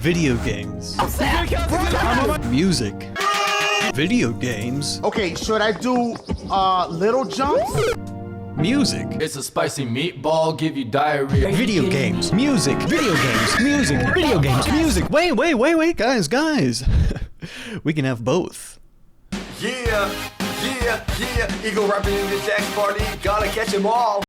Video games. Music. Video games. Okay, should I do little jumps? Music. It's a spicy meatball, give you diarrhea. Video games. Music. Video games. Music. Video games. Music. Wait, guys. We can have both. Yeah. Eagle rapping in the Jack's party, gotta catch 'em all.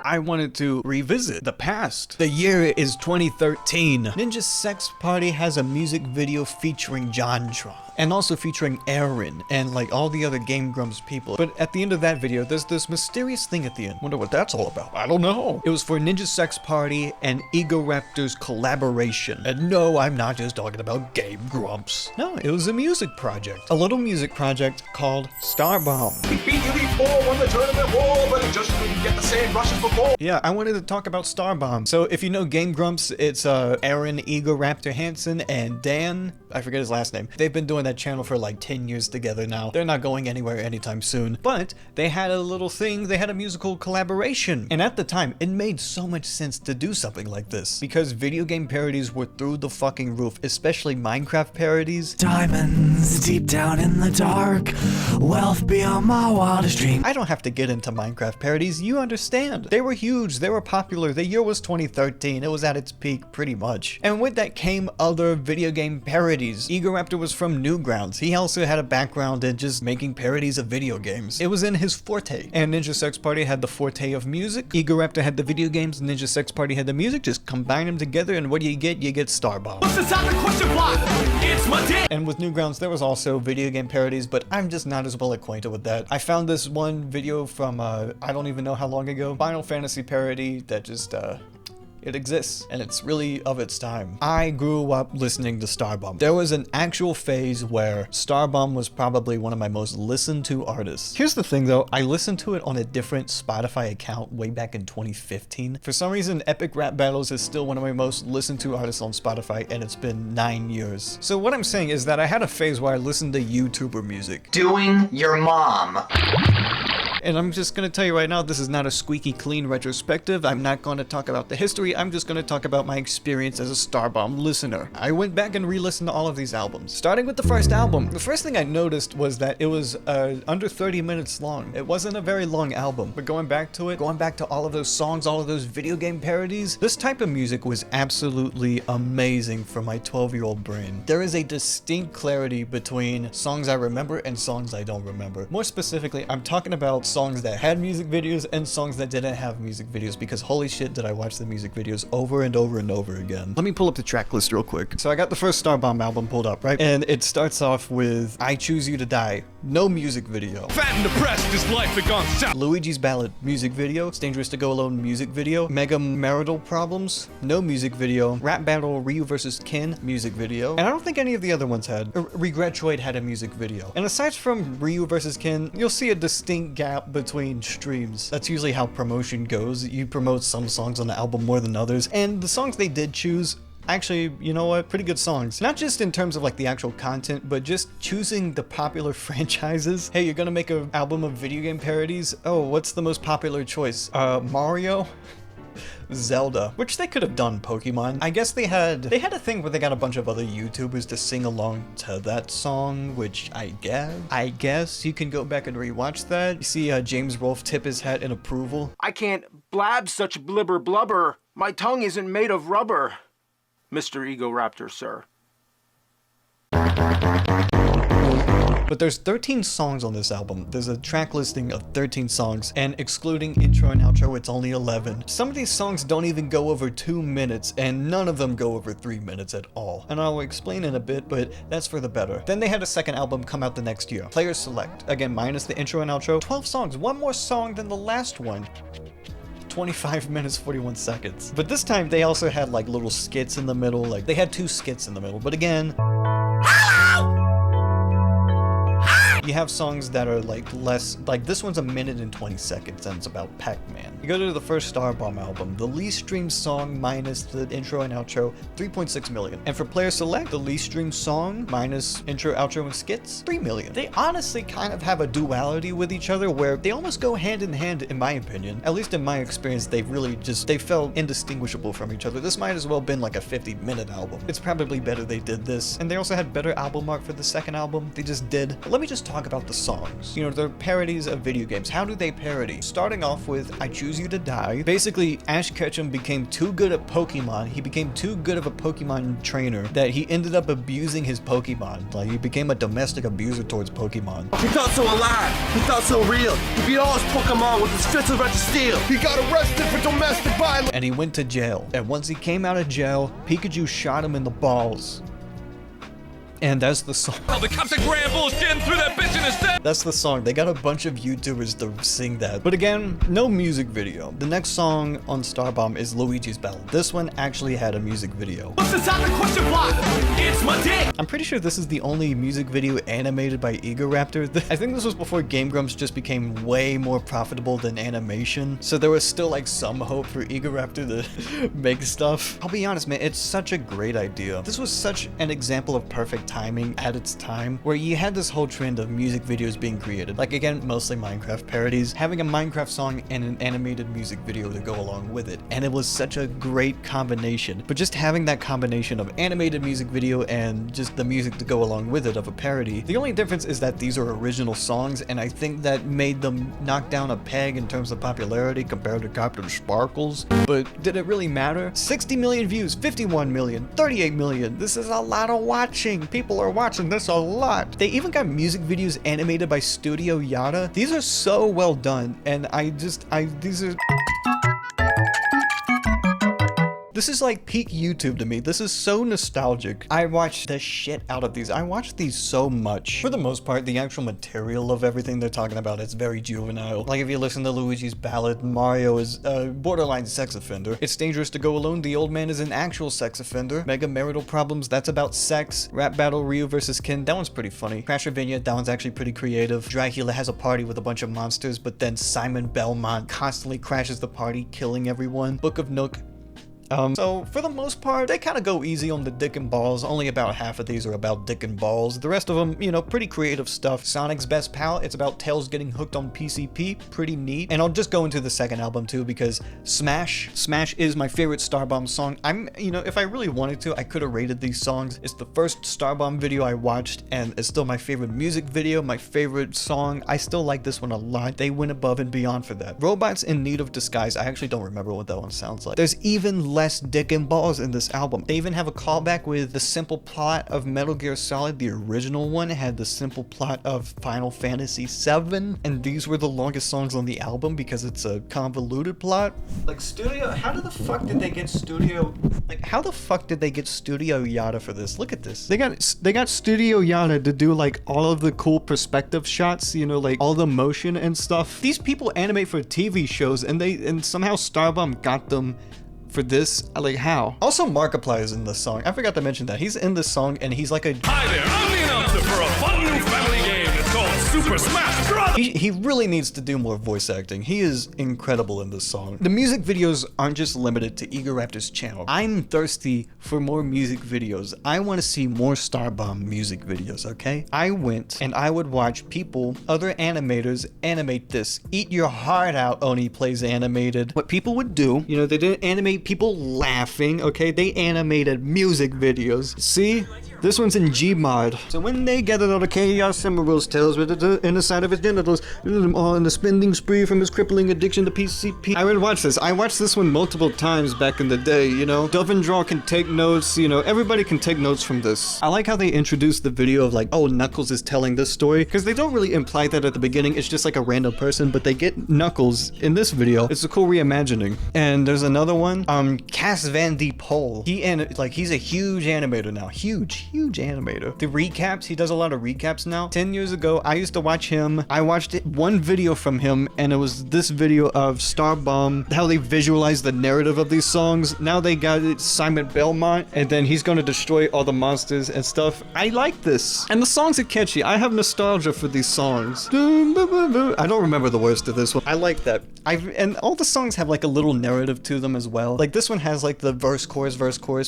I wanted to revisit the past. The year is 2013. Ninja Sex Party has a music video featuring Jontron, and also featuring Aaron, and like all the other Game Grumps people. But at the end of that video, there's this mysterious thing at the end. Wonder what that's all about. I don't know. It was for Ninja Sex Party and Egoraptor's collaboration. And no, I'm not just talking about Game Grumps. No, it was a music project. A little music project called Starbomb. We beat Elite Four, won the tournament war, but it just didn't get the same rushes before. Yeah, I wanted to talk about Starbomb. So if you know Game Grumps, it's Aaron, Egoraptor Hansen, and Dan, I forget his last name. They've been doing that channel for like 10 years together now. They're not going anywhere anytime soon. But they had a little thing, they had a musical collaboration. And at the time, it made so much sense to do something like this. Because video game parodies were through the fucking roof, especially Minecraft parodies. Diamonds deep down in the dark, wealth beyond my wildest dream. I don't have to get into Minecraft parodies, you understand. They were huge, they were popular. The year was 2013, it was at its peak pretty much. And with that came other video game parodies. Egoraptor was from Newgrounds. He also had a background in just making parodies of video games. It was in his forte. And Ninja Sex Party had the forte of music. Egoraptor had the video games, Ninja Sex Party had the music. Just combine them together and what do you get? You get Starbomb. What's inside the question block? It's my dick! And with Newgrounds, there was also video game parodies, but I'm just not as well acquainted with that. I found this one video from, I don't even know how long ago, Final Fantasy parody that just, it exists, and it's really of its time. I grew up listening to Starbomb. There was an actual phase where Starbomb was probably one of my most listened to artists. Here's the thing though, I listened to it on a different Spotify account way back in 2015. For some reason, Epic Rap Battles is still one of my most listened to artists on Spotify, and it's been 9 years. So what I'm saying is that I had a phase where I listened to YouTuber music. Doing your mom. And I'm just gonna tell you right now, this is not a squeaky clean retrospective. I'm not gonna talk about the history, I'm just gonna talk about my experience as a Starbomb listener. I went back and re-listened to all of these albums. Starting with the first album, the first thing I noticed was that it was under 30 minutes long. It wasn't a very long album, but going back to it, going back to all of those songs, all of those video game parodies, this type of music was absolutely amazing for my 12-year-old brain. There is a distinct clarity between songs I remember and songs I don't remember. More specifically, I'm talking about songs that had music videos and songs that didn't have music videos, because holy shit did I watch the music videos over and over and over again. Let me pull up the track list real quick. So I got the first Starbomb album pulled up, right? And it starts off with I Choose You to Die, no music video. Fat and depressed, this life had gone south. Luigi's Ballad, music video. It's Dangerous to Go Alone, music video. Mega Marital Problems, no music video. Rap Battle Ryu vs. Ken, music video. And I don't think any of the other ones had. Regratroid had a music video. And aside from Ryu vs. Ken, you'll see a distinct gap between streams. That's usually how promotion goes. You promote some songs on the album more than others. And the songs they did choose, actually, you know what? Pretty good songs. Not just in terms of like the actual content, but just choosing the popular franchises. Hey, you're gonna make an album of video game parodies? Oh, what's the most popular choice? Mario? Zelda, which they could have done Pokemon. I guess they had a thing where they got a bunch of other YouTubers to sing along to that song, which I guess you can go back and rewatch that. You see James Rolfe tip his hat in approval. I can't blab such blibber blubber. My tongue isn't made of rubber. Mr. Egoraptor, sir. But there's 13 songs on this album. There's a track listing of 13 songs, and excluding intro and outro, it's only 11. Some of these songs don't even go over 2 minutes, and none of them go over 3 minutes at all. And I'll explain in a bit, but that's for the better. Then they had a second album come out the next year. Players Select, again minus the intro and outro, 12 songs, one more song than the last one. 25 minutes 41 seconds. But this time they also had like little skits in the middle, like they had 2 skits in the middle, but again, you have songs that are like less, like this one's 1 minute and 20 seconds and it's about Pac-Man. You go to the first Starbomb album, the least streamed song minus the intro and outro, 3.6 million. And for player select, the least streamed song minus intro, outro, and skits, 3 million. They honestly kind of have a duality with each other where they almost go hand in hand, in my opinion. At least in my experience, they felt indistinguishable from each other. This might as well have been like a 50-minute album. It's probably better they did this. And they also had better album art for the second album. They just did. But let me just talk about the songs. You know, they're parodies of video games. How do they parody? Starting off with I Choose You to Die. Basically, Ash Ketchum became too good at Pokemon. He became too good of a Pokemon trainer that he ended up abusing his Pokemon. Like, he became a domestic abuser towards Pokemon. He felt so alive. He felt so real. He beat all his Pokemon with his fists of red steel. He got arrested for domestic violence. And he went to jail. And once he came out of jail, Pikachu shot him in the balls. And that's the song. Oh, the cops are grand bullshitting through that bitch in his dead. That's the song. They got a bunch of YouTubers to sing that. But again, no music video. The next song on Starbomb is Luigi's Ballad. This one actually had a music video. What's inside the question block? It's my dick. I'm pretty sure this is the only music video animated by Egoraptor. I think this was before Game Grumps just became way more profitable than animation. So there was still like some hope for Egoraptor to make stuff. I'll be honest, man, it's such a great idea. This was such an example of perfect timing at its time, where you had this whole trend of music videos being created. Like, again, mostly Minecraft parodies, having a Minecraft song and an animated music video to go along with it. And it was such a great combination. But just having that combination of animated music video and just the music to go along with it of a parody, the only difference is that these are original songs, and I think that made them knock down a peg in terms of popularity compared to Captain Sparkles. But did it really matter? 60 million views, 51 million, 38 million. This is a lot of watching. People are watching this a lot. They even got music videos animated by Studio Yada. These are so well done, and these are... This is like peak YouTube to me. This is so nostalgic. I watch the shit out of these. I watch these so much. For the most part, the actual material of everything they're talking about is very juvenile. Like if you listen to Luigi's Ballad, Mario is a borderline sex offender. It's Dangerous to Go Alone, the old man is an actual sex offender. Mega Marital Problems, that's about sex. Rap Battle, Ryu vs. Ken, that one's pretty funny. Crashervania, that one's actually pretty creative. Dracula has a party with a bunch of monsters, but then Simon Belmont constantly crashes the party, killing everyone. Book of Nook. So for the most part, they kind of go easy on the dick and balls. Only about half of these are about dick and balls. The rest of them, you know, pretty creative stuff. Sonic's Best Pal, it's about Tails getting hooked on PCP. Pretty neat. And I'll just go into the second album too, because Smash is my favorite Starbomb song. You know, if I really wanted to, I could have rated these songs. It's the first Starbomb video I watched, and it's still my favorite music video, my favorite song. I still like this one a lot. They went above and beyond for that. Robots in Need of Disguise, I actually don't remember what that one sounds like. There's even less dick and balls in this album. They even have a callback with the simple plot of Metal Gear Solid. The original one had the simple plot of Final Fantasy VII, and these were the longest songs on the album because it's a convoluted plot. Like how the fuck did they get Studio Yada for this? Look at this. They got Studio Yada to do like all of the cool perspective shots, you know, like all the motion and stuff. These people animate for TV shows, and somehow Starbomb got them for this. Like, how? Also, Markiplier is in this song. I forgot to mention that. He's in this song, and he's like a... Hi there, I'm the announcer for a fun new family game. It's called Super Smash Bros. He really needs to do more voice acting. He is incredible in this song. The music videos aren't just limited to Egoraptor's channel. I'm thirsty for more music videos. I want to see more Starbomb music videos, okay? I went and I would watch other animators animate this. Eat Your Heart Out Oni plays animated. What people would do, you know, they didn't animate people laughing, okay? They animated music videos. See? This one's in Gmod. So when they gathered all the Chaos Emerald's tails with the inner side of his genitals, all in the spending spree from his crippling addiction to PCP. I would watch this. I watched this one multiple times back in the day, you know? Dove and Draw can take notes, you know, everybody can take notes from this. I like how they introduced the video of like, oh, Knuckles is telling this story, because they don't really imply that at the beginning. It's just like a random person, but they get Knuckles in this video. It's a cool reimagining. And there's another one, Cass Van Die Pol. He's a huge animator now. Huge huge animator. The recaps, he does a lot of recaps now. 10 years ago, I used to watch him. I watched one video from him, and it was this video of Starbomb, how they visualize the narrative of these songs. Now they got it Simon Belmont, and then he's gonna destroy all the monsters and stuff. I like this. And the songs are catchy. I have nostalgia for these songs. I don't remember the words to this one. I like that. And all the songs have like a little narrative to them as well. Like this one has like the verse, chorus,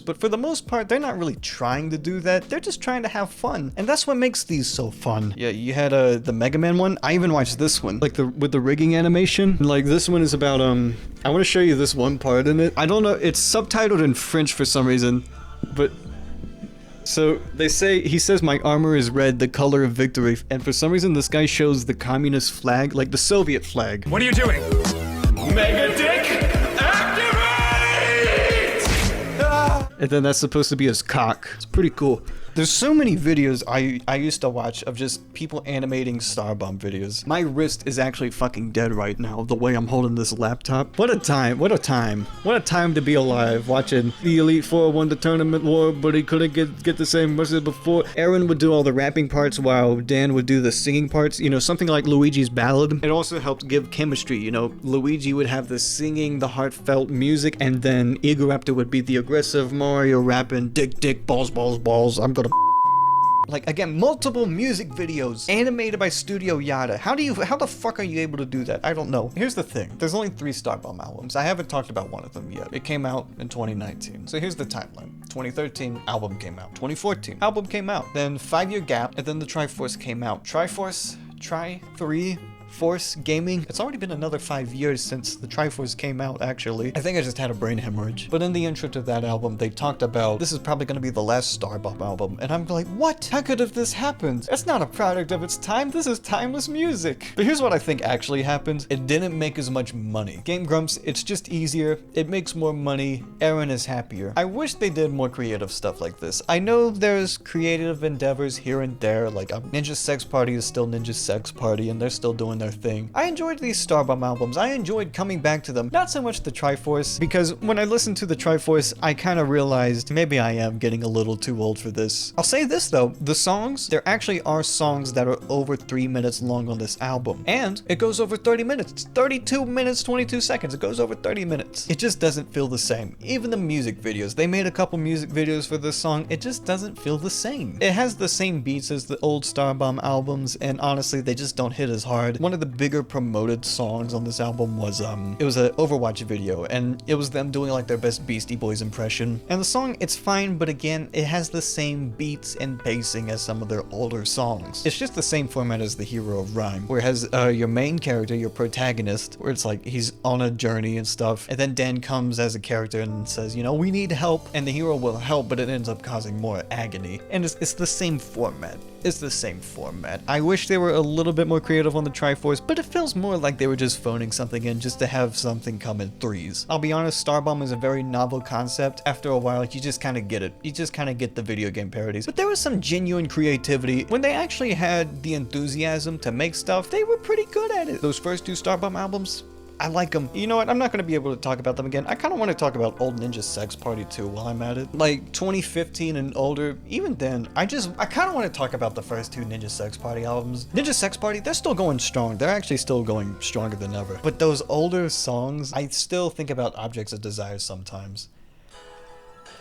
but for the most part, they're not really trying to do that. They're just trying to have fun. And that's what makes these so fun. Yeah, you had the Mega Man one. I even watched this one, like with the rigging animation. Like this one is about, I want to show you this one part in it. I don't know, it's subtitled in French for some reason, but so he says my armor is red, the color of victory, and for some reason this guy shows the communist flag, like the Soviet flag. What are you doing? Mega Dick, activate! And then that's supposed to be his cock. It's pretty cool. There's so many videos I used to watch of just people animating Starbomb videos. My wrist is actually fucking dead right now, the way I'm holding this laptop. What a time, what a time. What a time to be alive, watching the Elite Four won the tournament war, but he couldn't get the same mercy before. Aaron would do all the rapping parts while Dan would do the singing parts, you know, something like Luigi's Ballad. It also helped give chemistry, you know, Luigi would have the singing, the heartfelt music, and then Egoraptor would be the aggressive Mario rapping, dick, balls, I'm gonna like, again, multiple music videos animated by Studio Yada. How the fuck are you able to do that? I don't know. Here's the thing. There's only 3 Starbomb albums. I haven't talked about one of them yet. It came out in 2019. So here's the timeline. 2013, album came out. 2014, album came out. Then 5-year gap, and then the Triforce came out. Triforce, Force Gaming. It's already been another 5 years since the Triforce came out, actually. I think I just had a brain hemorrhage. But in the intro to that album, they talked about this is probably going to be the last Starbomb album. And I'm like, what? How could have this happened? It's not a product of its time. This is timeless music. But here's what I think actually happened. It didn't make as much money. Game Grumps, it's just easier. It makes more money. Aaron is happier. I wish they did more creative stuff like this. I know there's creative endeavors here and there. Like Ninja Sex Party is still Ninja Sex Party, and they're still doing their thing. I enjoyed these Starbomb albums. I enjoyed coming back to them. Not so much the Triforce, because when I listened to the Triforce, I kind of realized maybe I am getting a little too old for this. I'll say this though, the songs, there actually are songs that are over 3 minutes long on this album. And it goes over 30 minutes. It's 32 minutes, 22 seconds. It goes over 30 minutes. It just doesn't feel the same. Even the music videos, they made a couple music videos for this song. It just doesn't feel the same. It has the same beats as the old Starbomb albums, and honestly, they just don't hit as hard. One of the bigger promoted songs on this album was it was an Overwatch video, and it was them doing like their best Beastie Boys impression. And the song, it's fine, but again, it has the same beats and pacing as some of their older songs. It's just the same format as the Hero of Rhyme, where it has your main character, your protagonist, where it's like he's on a journey and stuff, and then Dan comes as a character and says, you know, we need help, and the hero will help, but it ends up causing more agony. And it's the same format. It's the same format. I wish they were a little bit more creative on the Triforce, but it feels more like they were just phoning something in just to have something come in threes. I'll be honest, Starbomb is a very novel concept. After a while, you just kind of get it. You just kind of get the video game parodies. But there was some genuine creativity. When they actually had the enthusiasm to make stuff, they were pretty good at it. Those first 2 Starbomb albums, I like them. You know what? I'm not going to be able to talk about them again. I kind of want to talk about old Ninja Sex Party too while I'm at it. Like 2015 and older, even then, I kind of want to talk about the first 2 Ninja Sex Party albums. Ninja Sex Party, they're still going strong. They're actually still going stronger than ever. But those older songs, I still think about Objects of Desire sometimes.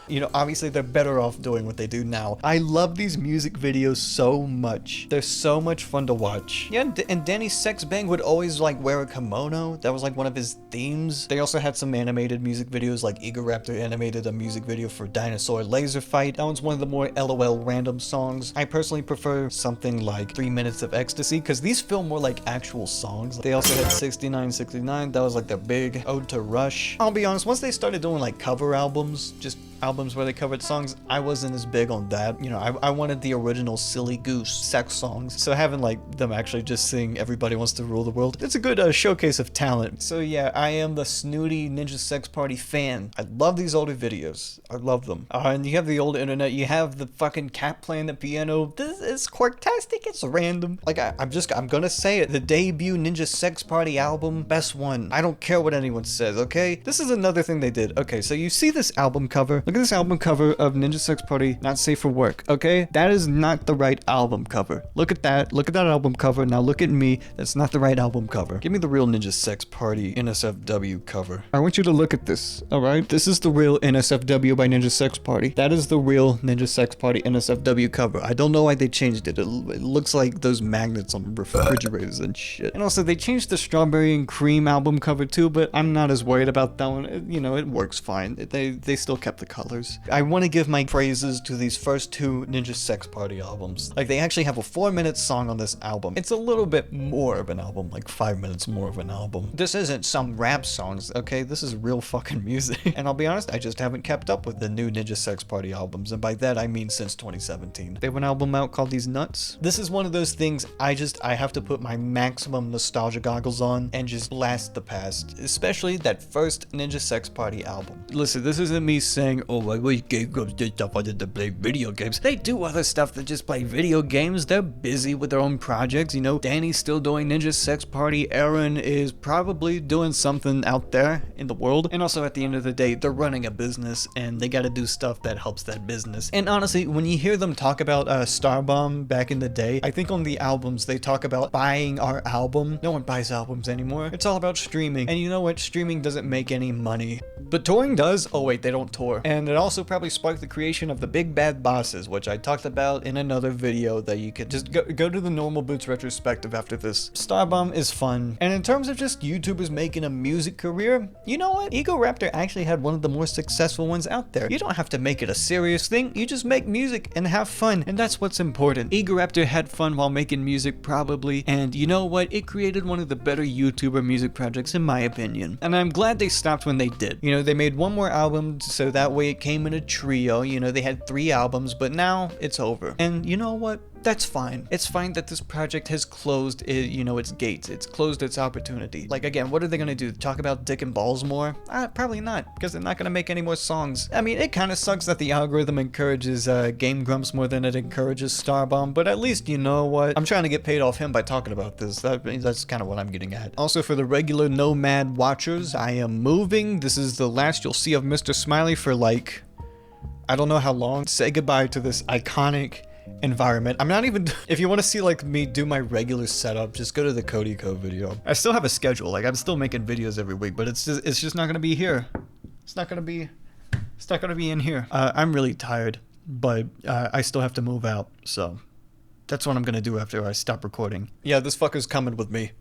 You know, obviously they're better off doing what they do now. I love these music videos so much. They're so much fun to watch. Yeah, and Danny Sexbang would always like wear a kimono. That was like one of his themes. They also had some animated music videos, like Egoraptor animated a music video for Dinosaur Laser Fight. That one's one of the more LOL random songs. I personally prefer something like 3 Minutes of Ecstasy, because these feel more like actual songs. They also had 6969. That was like their big ode to Rush. I'll be honest, once they started doing like cover albums, just albums where they covered songs, I wasn't as big on that. You know, I wanted the original Silly Goose sex songs. So having like them actually just sing Everybody Wants to Rule the World, it's a good showcase of talent. So yeah, I am the snooty Ninja Sex Party fan. I love these older videos. I love them. And you have the old internet. You have the fucking cat playing the piano. This is quirktastic. It's random. Like I'm gonna say it. The debut Ninja Sex Party album, best one. I don't care what anyone says, okay? This is another thing they did. Okay, so you see this album cover. Look at this album cover of Ninja Sex Party, Not Safe for Work, okay? That is not the right album cover. Look at that album cover. Now look at me. That's not the right album cover. Give me the real Ninja Sex Party NSFW cover. I want you to look at this, alright? This is the real NSFW by Ninja Sex Party. That is the real Ninja Sex Party NSFW cover. I don't know why they changed it. It looks like those magnets on refrigerators and shit. And also, they changed the Strawberry and Cream album cover too, but I'm not as worried about that one. It works fine. They still kept the colors. I want to give my praises to these first two Ninja Sex Party albums. Like, they actually have a 4-minute song on this album. It's a little bit more of an album, like 5 minutes more of an album. This isn't some rap songs, okay? This is real fucking music. And I'll be honest, I just haven't kept up with the new Ninja Sex Party albums, and by that I mean since 2017. They have an album out called These Nuts. This is one of those things I have to put my maximum nostalgia goggles on and just blast the past, especially that first Ninja Sex Party album. Listen, this isn't me saying, oh, I wish gamegrumps did stuff other than play video games. They do other stuff than just play video games. They're busy with their own projects, Danny's still doing Ninja Sex Party, Aaron is probably doing something out there in the world, and also at the end of the day, they're running a business and they gotta do stuff that helps that business. And honestly, when you hear them talk about Starbomb back in the day, I think on the albums they talk about buying our album. No one buys albums anymore. It's all about streaming. And you know what? Streaming doesn't make any money. But touring does. Oh wait, they don't tour. And it also probably sparked the creation of the Big Bad Bosses, which I talked about in another video that you could just go to the Normal Boots retrospective after this. Starbomb is fun. And in terms of just YouTubers making a music career, you know what? Ego Raptor actually had one of the more successful ones out there. You don't have to make it a serious thing. You just make music and have fun. And that's what's important. Ego Raptor had fun while making music, probably. And you know what? It created one of the better YouTuber music projects in my opinion. And I'm glad they stopped when they did. They made one more album so that way it came in a trio. They had 3 albums, but now it's over. And you know what? That's fine. It's fine that this project has closed, its gates. It's closed its opportunity. Like, again, what are they gonna do? Talk about dick and balls more? Probably not, because they're not gonna make any more songs. I mean, it kind of sucks that the algorithm encourages Game Grumps more than it encourages Starbomb, but at least, you know what? I'm trying to get paid off him by talking about this. That's kind of what I'm getting at. Also, for the regular Nomad watchers, I am moving. This is the last you'll see of Mr. Smiley for, like, I don't know how long. Say goodbye to this iconic environment. I'm not even, if you want to see like me do my regular setup, just go to the Cody Co video. I still have a schedule, like I'm still making videos every week, but it's just not gonna be here. It's not gonna be in here. I'm really tired, but I still have to move out, so that's what I'm gonna do after I stop recording. Yeah, this fucker's coming with me.